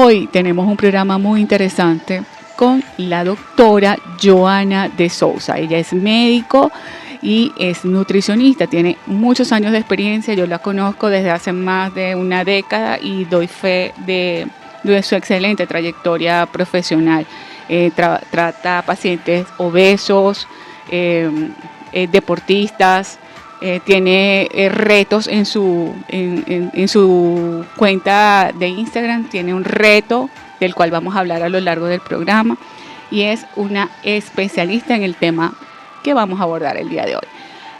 Hoy tenemos un programa muy interesante con la doctora Joana de Souza. Ella es médico y es nutricionista, tiene muchos años de experiencia, yo la conozco desde hace más de una década y doy fe de su excelente trayectoria profesional. Trata pacientes obesos, deportistas, tiene retos en su cuenta de Instagram, tiene un reto del cual vamos a hablar a lo largo del programa y es una especialista en el tema que vamos a abordar el día de hoy.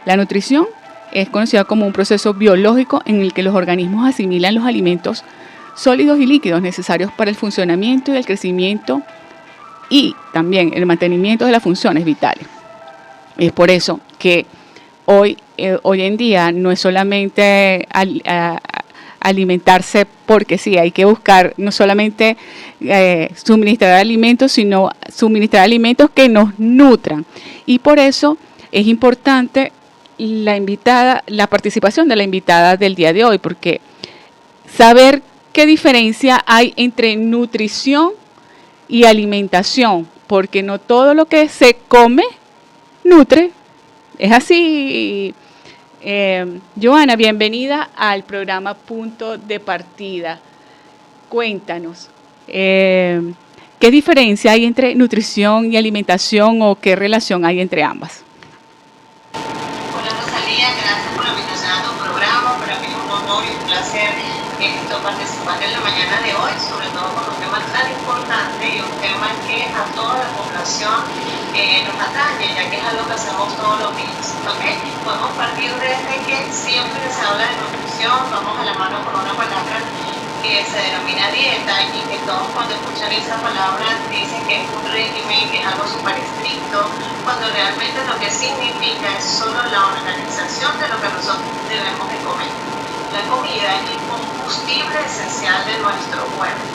La nutrición es conocida como un proceso biológico en el que los organismos asimilan los alimentos sólidos y líquidos necesarios para el funcionamiento y el crecimiento y también el mantenimiento de las funciones vitales. Es por eso que hoy en día no es solamente alimentarse porque sí, hay que buscar no solamente suministrar alimentos, sino suministrar alimentos que nos nutran. Y por eso es importante la participación de la invitada del día de hoy, porque saber qué diferencia hay entre nutrición y alimentación, porque no todo lo que se come nutre. Es así. Joana, bienvenida al programa Punto de Partida. Cuéntanos, ¿qué diferencia hay entre nutrición y alimentación o qué relación hay entre ambas? Hola Rosalía, gracias por la invitación a tu programa. Para mí es un honor y un placer participar en la mañana de hoy, sobre todo con un tema tan importante y un tema que a toda la población nos atañe, ya que es algo que hacemos todos los días. ¿Okay? Podemos partir desde que siempre que se habla de nutrición, vamos a la mano con una palabra que se denomina dieta y que todos cuando escuchan esa palabra dicen que es un régimen, que es algo súper estricto, cuando realmente lo que significa es solo la organización de lo que nosotros debemos de comer. La comida es el combustible esencial de nuestro cuerpo.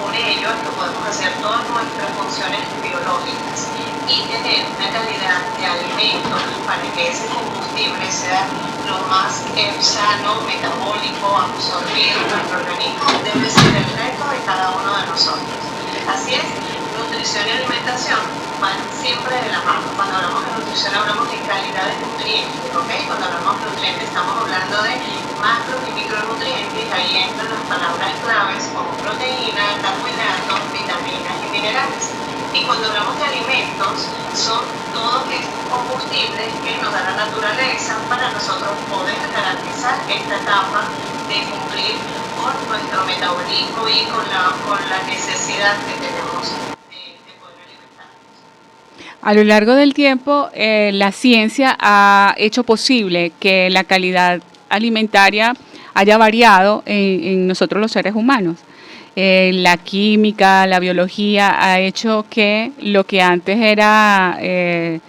Por ello es que podemos hacer todas nuestras funciones biológicas y tener una calidad de alimentos para que ese combustible sea lo más sano, metabólico, absorbido en nuestro organismo, debe ser el reto de cada uno de nosotros. Así es, nutrición y alimentación van siempre de la mano. Cuando hablamos de nutrición hablamos de calidad de nutrientes, ¿ok? Cuando hablamos de nutrientes estamos hablando de macro y micronutrientes, ahí entran las palabras claves como proteínas, carbohidratos, vitaminas y minerales. Y cuando hablamos de alimentos, son todos estos combustibles que nos da la naturaleza para nosotros poder garantizar esta etapa de cumplir con nuestro metabolismo y con la necesidad que tenemos de poder alimentarnos. A lo largo del tiempo, la ciencia ha hecho posible que la calidad alimentaria haya variado en nosotros los seres humanos. La química, la biología ha hecho que lo que antes era el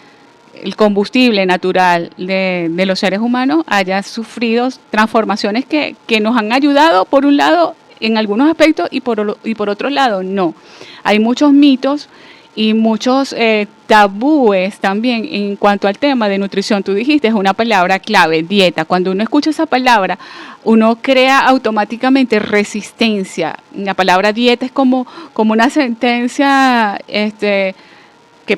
combustible natural de los seres humanos haya sufrido transformaciones que nos han ayudado, por un lado, en algunos aspectos y por otro lado, no. Hay muchos mitos y muchos tabúes también en cuanto al tema de nutrición. Tú dijiste, es una palabra clave, dieta. Cuando uno escucha esa palabra, uno crea automáticamente resistencia. La palabra dieta es como una sentencia que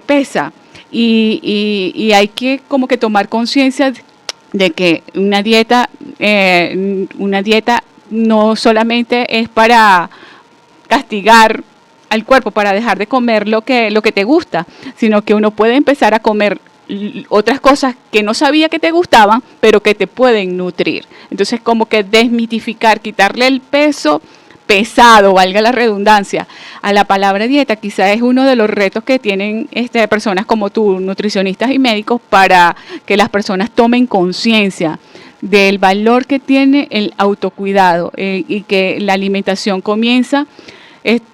pesa y hay que como que tomar conciencia de que una dieta no solamente es para castigar al cuerpo, para dejar de comer lo que te gusta, sino que uno puede empezar a comer otras cosas que no sabía que te gustaban, pero que te pueden nutrir. Entonces, como que desmitificar, quitarle el peso pesado, valga la redundancia, a la palabra dieta, quizás es uno de los retos que tienen personas como tú, nutricionistas y médicos, para que las personas tomen conciencia del valor que tiene el autocuidado y que la alimentación comienza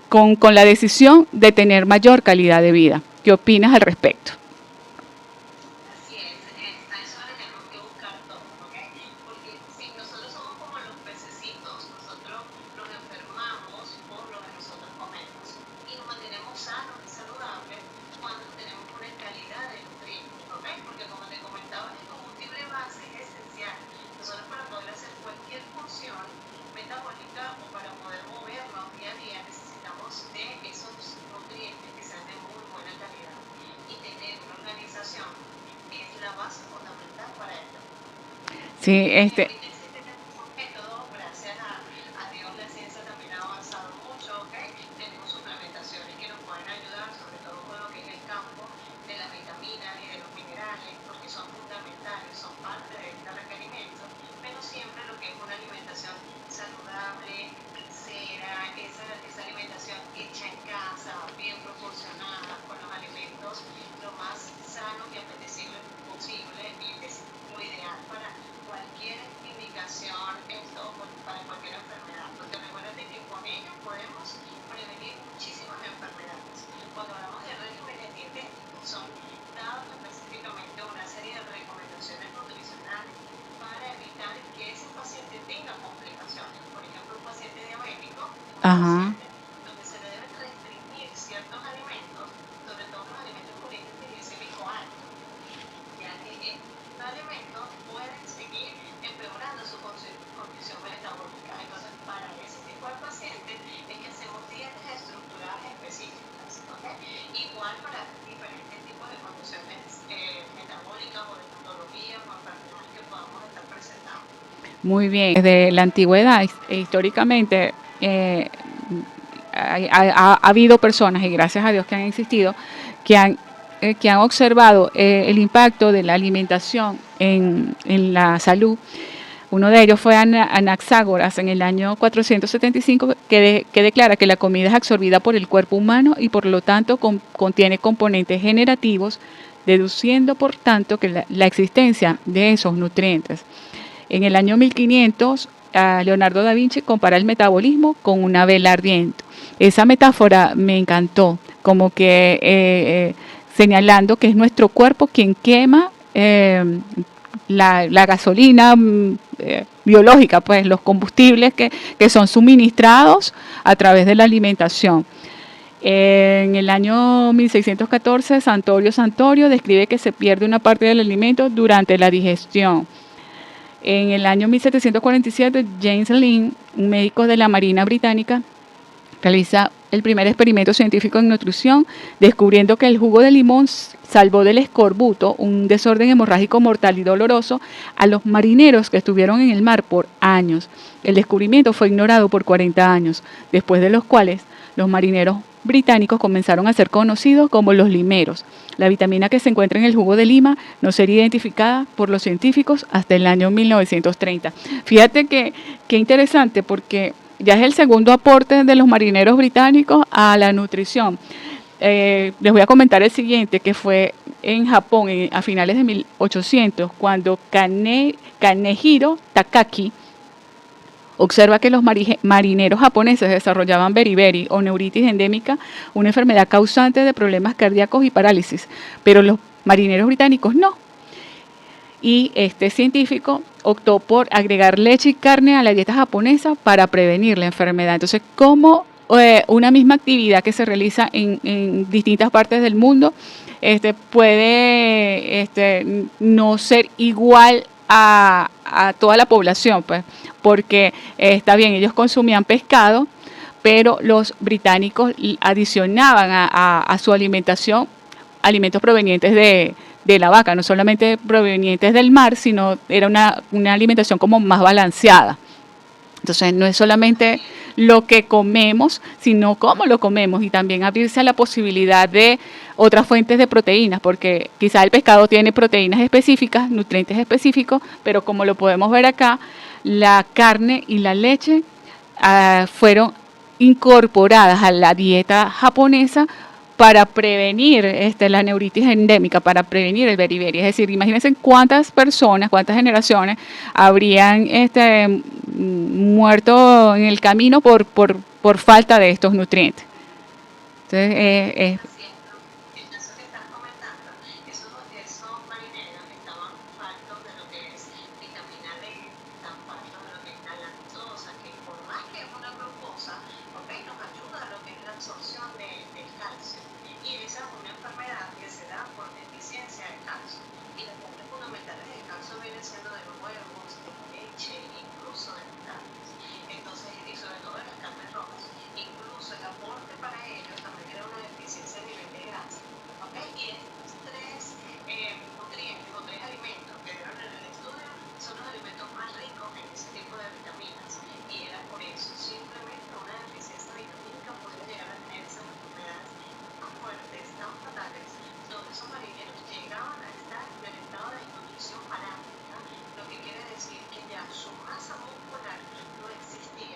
con la decisión de tener mayor calidad de vida. ¿Qué opinas al respecto? Así es, eso le tenemos que buscar todo, ¿ok? Porque si nosotros somos como los pececitos, nosotros los enfermamos por lo que nosotros comemos y nos mantenemos sanos y saludables cuando tenemos una calidad de nutrientes, ¿ok? Porque como te comentaba, el combustible base es esencial. Nosotros para poder hacer cualquier función metabólica o para poder movernos día a día necesitamos Sí, Ahorita existen estos métodos, gracias a Dios la ciencia también ha avanzado mucho, ¿ok? Tenemos suplementaciones que nos pueden ayudar, sobre todo con lo que es el campo de las vitaminas y de los minerales, porque son fundamentales, son parte de este requerimiento, pero siempre lo que es una alimentación saludable, cera, esa alimentación hecha en casa, bien proporcionada, con los alimentos lo más sano y apetecible posible, y es lo ideal para cualquier indicación, para cualquier enfermedad, porque recuerden que con ello podemos prevenir muchísimas enfermedades. Cuando hablamos de regímenes dietéticos, son dados específicamente una serie de recomendaciones nutricionales para evitar que ese paciente tenga complicaciones. Por ejemplo, un paciente diabético, un ajá. paciente donde se le deben restringir ciertos alimentos, sobre todo los alimentos con índice glicémico alto, ya que estos alimentos pueden seguir empeorando su condición metabólica. Entonces, para ese tipo de pacientes es que hacemos dietas estructuradas específicas, ¿ok? Igual para diferentes tipos de condiciones metabólicas o de patologías o enfermedades que podamos estar presentando. Muy bien. Desde la antigüedad, históricamente, ha habido personas, y gracias a Dios que han existido, que han observado el impacto de la alimentación en la salud. Uno de ellos fue Anaxágoras en el año 475, que declara que la comida es absorbida por el cuerpo humano y por lo tanto contiene componentes generativos, deduciendo por tanto que la existencia de esos nutrientes. En el año 1500, Leonardo da Vinci compara el metabolismo con una vela ardiente. Esa metáfora me encantó, como que señalando que es nuestro cuerpo quien quema la gasolina biológica, pues los combustibles que son suministrados a través de la alimentación. En el año 1614, Santorio describe que se pierde una parte del alimento durante la digestión. En el año 1747, James Lind, un médico de la Marina Británica, realiza el primer experimento científico en nutrición, descubriendo que el jugo de limón salvó del escorbuto, un desorden hemorrágico mortal y doloroso, a los marineros que estuvieron en el mar por años. El descubrimiento fue ignorado por 40 años, después de los cuales los marineros británicos comenzaron a ser conocidos como los limeros. La vitamina que se encuentra en el jugo de lima no sería identificada por los científicos hasta el año 1930. Fíjate que interesante, porque ya es el segundo aporte de los marineros británicos a la nutrición. Les voy a comentar el siguiente, que fue en Japón a finales de 1800, cuando Kanehiro Takaki observa que los marineros japoneses desarrollaban beriberi o neuritis endémica, una enfermedad causante de problemas cardíacos y parálisis, pero los marineros británicos no. Y este científico optó por agregar leche y carne a la dieta japonesa para prevenir la enfermedad. Entonces, ¿cómo una misma actividad que se realiza en distintas partes del mundo puede no ser igual a toda la población? Pues, porque está bien, ellos consumían pescado, pero los británicos adicionaban a su alimentación alimentos provenientes de la vaca, no solamente provenientes del mar, sino era una alimentación como más balanceada. Entonces no es solamente lo que comemos, sino cómo lo comemos, y también abrirse a la posibilidad de otras fuentes de proteínas, porque quizás el pescado tiene proteínas específicas, nutrientes específicos, pero como lo podemos ver acá, la carne y la leche fueron incorporadas a la dieta japonesa para prevenir la neuritis endémica, para prevenir el beriberi. Es decir, imagínense cuántas personas, cuántas generaciones habrían muerto en el camino por falta de estos nutrientes. Entonces, Así es, ¿no? El caso que estás comentando, esos marineros estaban faltos de lo que es vitamina D, están faltos de lo que es la lactosa, que por más que es una glucosa, ¿ok? Nos ayuda a lo que es la absorción del calcio. Y esa es una enfermedad que se da por deficiencia de calcio. Y las fuentes fundamentales del calcio vienen siendo de los huevos, de la leche, incluso de las carnes. Entonces, y sobre todo de las carnes rojas. Incluso el aporte para ellos también era una deficiencia a nivel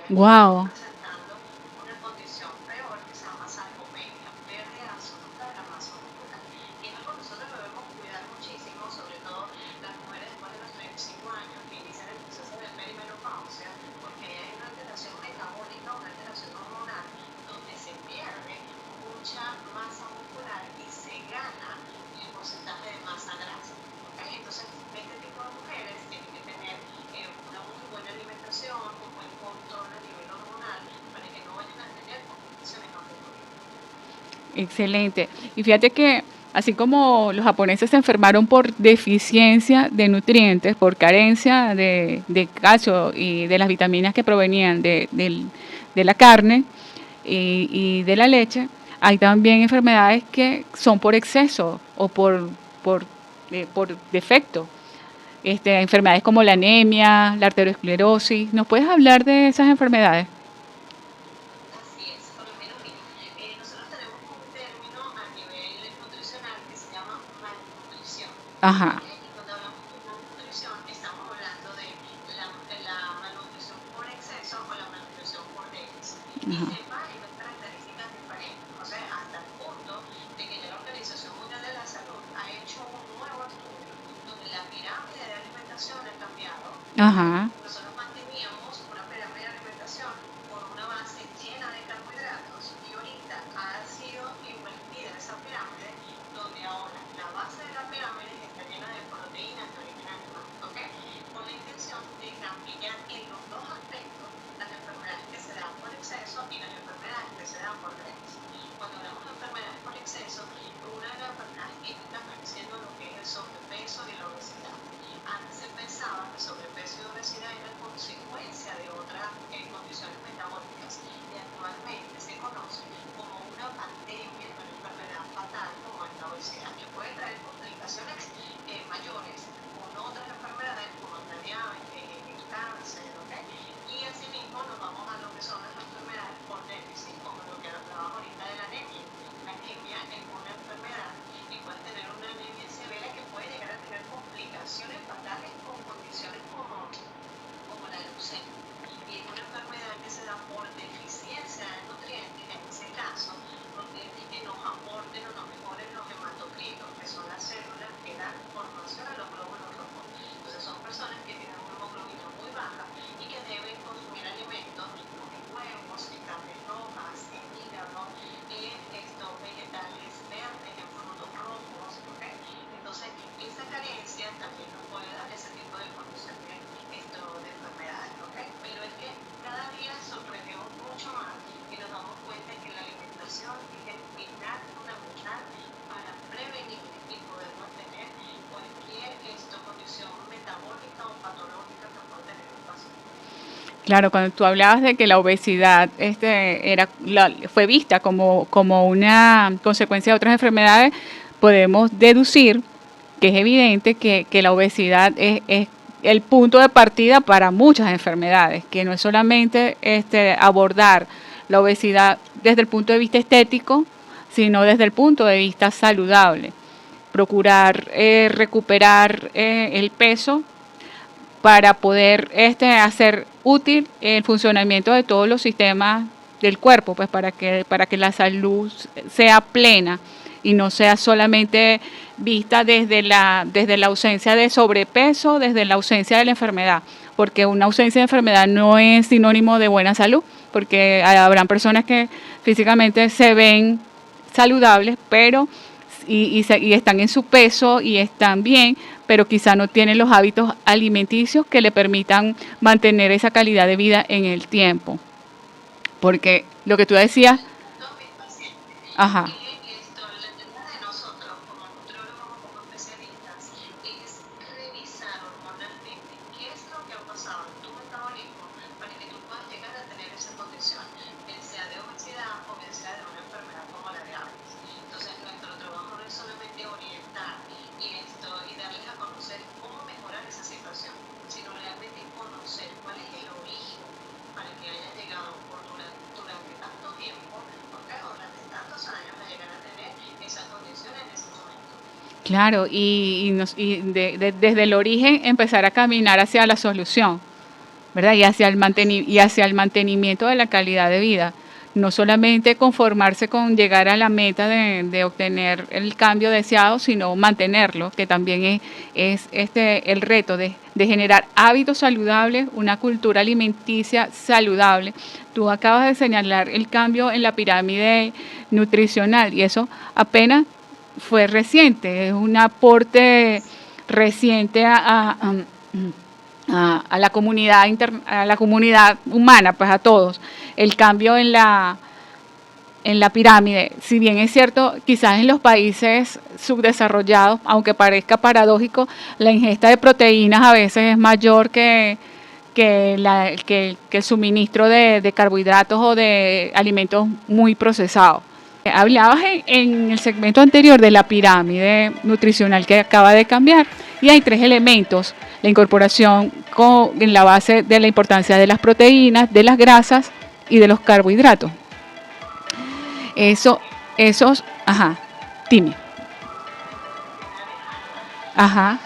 Wow. presentando una condición peor que se llama sarcopenia, pérdida absoluta de la masa muscular. Y es algo que nosotros debemos cuidar muchísimo, sobre todo las mujeres después de los 35 años que inician el proceso de perimenopausia, porque hay una alteración metabólica, una alteración hormonal, donde se pierde mucha masa muscular y se gana el porcentaje de masa grasa. ¿Okay? Entonces, este tipo de mujeres tienen que tener una muy buena alimentación, un buen control a nivel hormonal para que no vayan a tener complicaciones a futuro. Excelente. Y fíjate que así como los japoneses se enfermaron por deficiencia de nutrientes, por carencia de calcio y de las vitaminas que provenían de la carne y de la leche, hay también enfermedades que son por exceso o por defecto. Enfermedades como la anemia, la arteriosclerosis. ¿Nos puedes hablar de esas enfermedades? Así es, por lo menos mira, nosotros tenemos un término a nivel nutricional que se llama malnutrición. Ajá. ¿Ok? Y cuando hablamos de malnutrición, estamos hablando de la malnutrición por exceso o la malnutrición por déficit. Y Ajá. se va en dos características diferentes, o sea, hasta el punto de que ya la Organización Mundial de la Salud ha hecho un nuevo estudio donde la pirámide de alimentación ha cambiado. ¿Ok? Ajá. Nosotros manteníamos una pirámide de alimentación con una base llena de carbohidratos y ahorita ha sido invertida esa pirámide donde ahora la base de la pirámide está llena de proteínas de origen animal, ¿ok? Con la intención de cambiar en los dos aspectos las enfermedades que se dan por exceso y las enfermedades que se dan por déficit. Cuando hablamos de enfermedades por exceso, una de las enfermedades típicas viene siendo lo que es el sobrepeso y la obesidad. Antes se pensaba que sobrepeso y obesidad eran consecuencia de otras condiciones metabólicas y actualmente se conoce como una pandemia, una enfermedad fatal como es la obesidad, que puede traer complicaciones mayores con otras enfermedades como la diabetes, el cáncer, ¿ok? Y asimismo nos vamos a lo que son las enfermedades por déficit, como lo que hablábamos ahorita de la anemia. La anemia es una enfermedad y puede tener una anemia severa que puede llegar a tener complicaciones fatales con condiciones como la leucemia. Y es una enfermedad que se da por deficiencia de nutrientes, en ese caso, nutrientes que nos aporten o nos mejoren los hematocritos, que son las células que dan formación a los glóbulos rojos. Entonces son personas que tienen una hemoglobina muy baja y que deben consumir alimentos como en huevos, en carnes rojas, en hígado, en estos vegetales verdes, en frutos rojos, ¿ok? Entonces esa carencia también nos puede dar ese tipo de condiciones de enfermedades, ¿ok? Pero es que cada día sorprendemos mucho más y nos damos cuenta que la alimentación es el pilar fundamental para prevenir y poder mantener cualquier condición metabólica o patológica que pueda tener un paciente. Claro, cuando tú hablabas de que la obesidad fue vista como una consecuencia de otras enfermedades, podemos deducir que es evidente que la obesidad es el punto de partida para muchas enfermedades, que no es solamente abordar la obesidad desde el punto de vista estético, sino desde el punto de vista saludable. Procurar recuperar el peso para poder hacer útil el funcionamiento de todos los sistemas del cuerpo, pues para que la salud sea plena y no sea solamente vista desde la ausencia de sobrepeso, desde la ausencia de la enfermedad, porque una ausencia de enfermedad no es sinónimo de buena salud, porque habrán personas que físicamente se ven saludables, pero y están en su peso y están bien, pero quizá no tienen los hábitos alimenticios que le permitan mantener esa calidad de vida en el tiempo. Porque lo que tú decías, Todos mis pacientes. ajá, La tarea de nosotros como nutriólogos o como especialistas es revisar hormonalmente qué es lo que ha pasado en tu metabolismo para que tú puedas llegar a tener esa condición, bien sea de obesidad o bien sea de una enfermedad como la diabetes. Entonces, nuestro trabajo no es solamente orientar y darles a conocer cómo mejorar esa situación, sino realmente conocer cuál es el origen para que haya llegado durante tanto tiempo, ¿ok? O durante tantos años a llegar a tener esa condición en ese momento. claro, desde el origen empezar a caminar hacia la solución, ¿verdad? Y hacia el mantenimiento de la calidad de vida. No solamente conformarse con llegar a la meta de obtener el cambio deseado, sino mantenerlo, que también es el reto de generar hábitos saludables, una cultura alimenticia saludable. Tú acabas de señalar el cambio en la pirámide nutricional y eso apenas fue reciente, es un aporte reciente a la comunidad a la comunidad humana, pues a todos. El cambio en la pirámide, si bien es cierto, quizás en los países subdesarrollados, aunque parezca paradójico, la ingesta de proteínas a veces es mayor que el suministro de carbohidratos o de alimentos muy procesados. Hablabas en el segmento anterior de la pirámide nutricional que acaba de cambiar y hay tres elementos: la incorporación en la base de la importancia de las proteínas, de las grasas y de los carbohidratos. Ajá, dime. Ajá.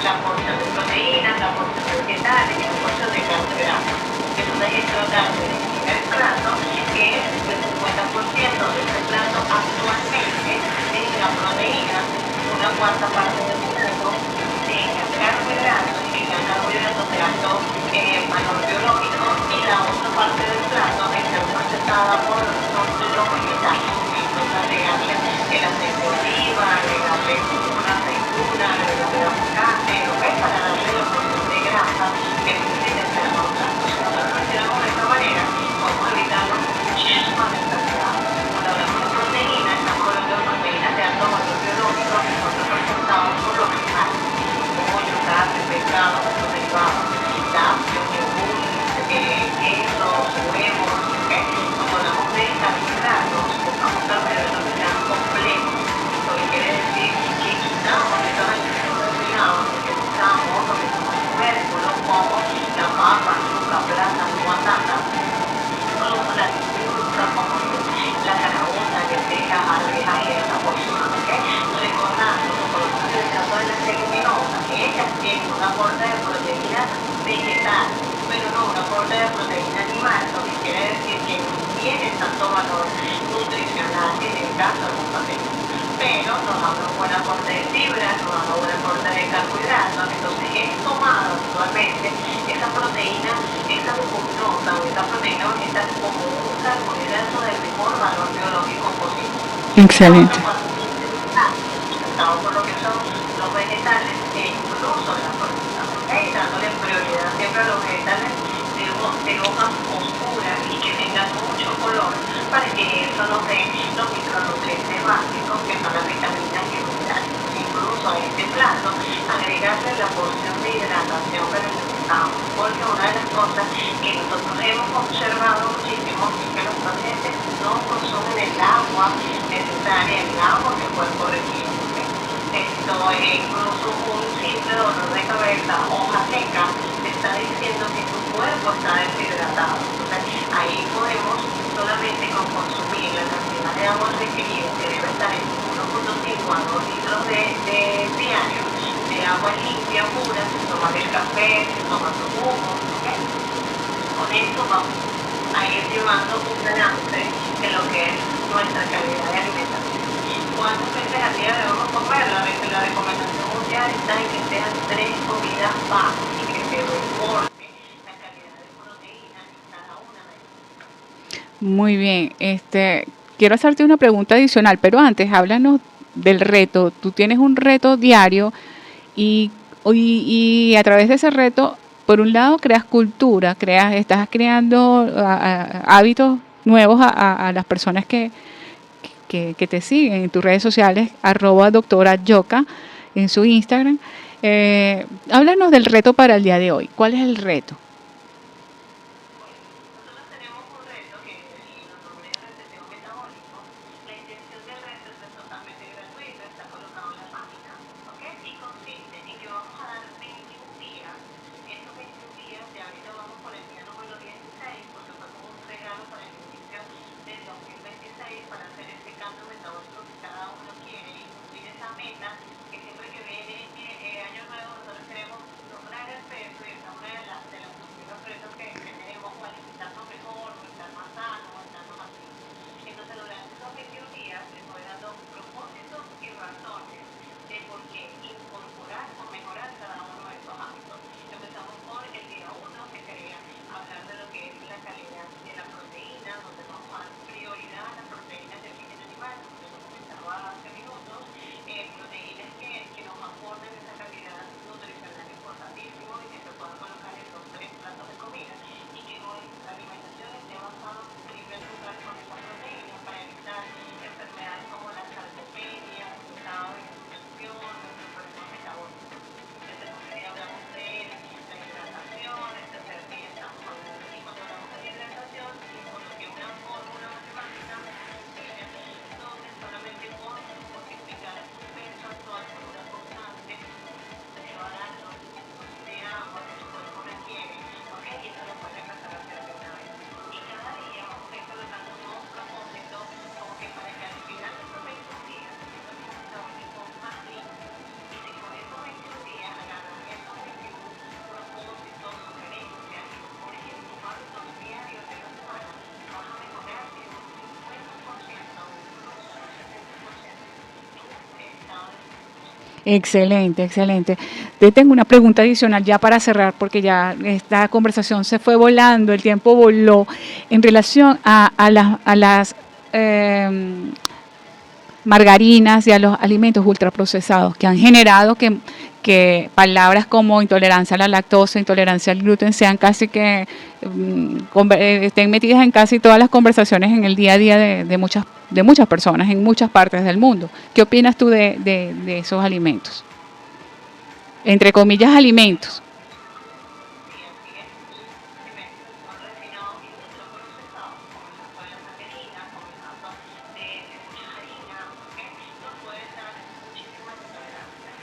La porción de proteínas, la porción de vegetales y la porción de carbohidratos. Entonces esto da en el plato que el 50% de este plato actualmente tenga proteínas, una cuarta parte del plato tenga carbohidratos y que el carbohidrato de alto valor biológico y la otra parte del plato esté procesada por los vegetales. Entonces agregarle el aceite de oliva, agregarle una aceituna, agregarle aguacate, ¿ok? Para darle la porción de grasa que necesita el plato. Si nosotros lo hiciéramos de esta manera, vamos a evitarnos muchísimas enfermedades. Cuando hablamos de proteínas, estamos hablando de proteínas de alto valor biológico que son representados por los animales: pollo, carne, pescado, nuestros derivados, lácteos, yogur, queso, huevos, ¿ok? Cuando hablamos de carbohidratos, buscamos carbohidratos que sean complejos. Lo que quiere decir que quitamos estos alimentos refinados, que usamos lo que son los tubérculos, como la papa, yuca, plátano, batata, como la lechuga, como la caraota, lentejas, arvejas y esa porción, ¿ok? Recordando que por lo menos en el caso de las leguminosas, ellas tienen un aporte de proteína vegetal, pero no un aporte de proteína animal, lo que quiere decir que no tienen tanto valor nutricional en el caso de los proteínas, pero nos da un buen aporte de fibras, nos da un buen aporte de carbohidratos. Entonces es tomado actualmente esa proteína, esa leguminosa o esa proteína vegetal como un carbohidrato de mejor valor biológico posible. Excelente. Por lo que son los vegetales e incluso las frutas, ¿okay? Dándole prioridad siempre a los vegetales de hojas oscuras y que tengan mucho color para que eso nos dé los micronutrientes básicos que son las vitaminas y minerales. Incluso a este plato agregarle la porción de hidratación que necesitamos, porque una de las cosas que nosotros hemos observado muchísimo es que los pacientes no consumen el agua necesaria, el agua que el cuerpo requiere. Esto es incluso un simple dolor de cabeza, hoja seca, te está diciendo que tu cuerpo está deshidratado. Entonces ahí podemos solamente con consumir la cantidad de agua requerida, que debe estar en 1.5 a 2 litros diario, de agua limpia, pura, sin tomar el café, sin tomar los jugos, ¿ok? Con esto vamos a ir llevando un balance de lo que es nuestra calidad de alimentación. ¿Cuántas veces al día debemos comer? La recomendación mundial está en que sean 3 comidas básicas y que se reporte la calidad de proteínas en cada una de ellas. Muy bien. Quiero hacerte una pregunta adicional, pero antes háblanos del reto. Tú tienes un reto diario y a través de ese reto, por un lado, creas cultura, estás creando hábitos nuevos a las personas que te siguen en tus redes sociales, @doctora Yoka en su Instagram. Háblanos del reto para el día de hoy. ¿Cuál es el reto? Nosotros tenemos un reto que lo nombré recesión metabólico. La intención del reto es totalmente gratuito. Excelente, excelente. Te tengo una pregunta adicional ya para cerrar, porque ya esta conversación se fue volando, el tiempo voló, en relación a las margarinas y a los alimentos ultraprocesados que han generado que palabras como intolerancia a la lactosa, intolerancia al gluten sean casi que estén metidas en casi todas las conversaciones en el día a día de muchas personas en muchas partes del mundo. ¿Qué opinas tú de esos alimentos? Entre comillas, alimentos. Sí, así es. Alimentos que son refinados y ultraprocesados, como el caso de las margarinas, como el caso de muchas harinas, nos pueden dar muchísimas intolerancias.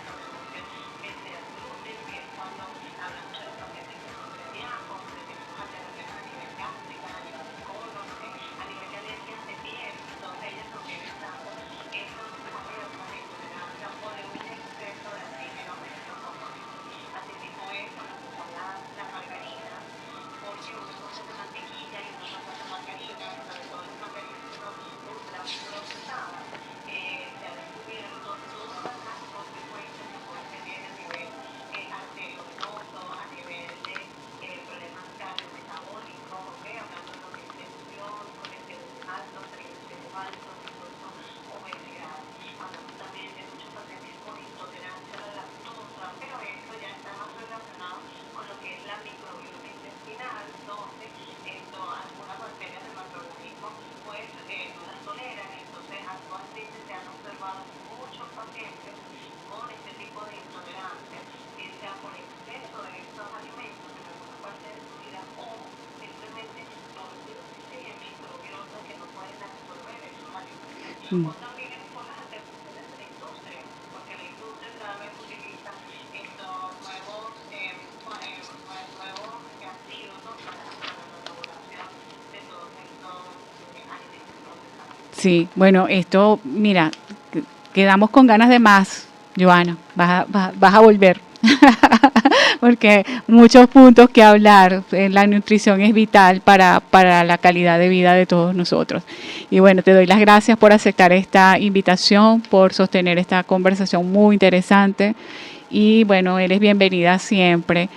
Sabemos que sea el gluten, que es cuando hablamos de los pacientes que son celíacos, que tenemos alteraciones a nivel gástrica, a nivel de colon, a nivel de alergias de piel, y todos ellos nos vienen dando estos problemas de intolerancia o de un exceso de antígenos en estos componentes. Asimismo es con lo que son las margarinas, porque uno consume mantequilla y uno no come margarina, sobre todo las margarinas que son ultraprocesadas. Se ha descubierto todas las consecuencias que pueden tener a nivel arteriovenoso, a nivel de problemas cardiometabólicos, hablando de lo que es tensión, colesterol alto, triglicéridos altos, incluso obesidad. Hablamos también de muchos pacientes con intolerancia a la lactosa, pero esto ya está más relacionado con lo que es la microbiota intestinal, donde algunas bacterias del macroorganismo pues no las toleran. Entonces actualmente se han observado muchos pacientes con este tipo de intolerancia, bien sea por exceso de estos alimentos en alguna parte de su vida o simplemente por deficiencia de microbiota que no pueden absorber esos alimentos. O también es por las alteraciones de la industria, porque la industria cada vez utiliza estos nuevos antídotos para la elaboración de todos estos alimentos procesados. Sí, bueno, esto, mira, quedamos con ganas de más, Joana, vas a volver, porque muchos puntos que hablar, la nutrición es vital para la calidad de vida de todos nosotros. Y bueno, te doy las gracias por aceptar esta invitación, por sostener esta conversación muy interesante y bueno, eres bienvenida siempre.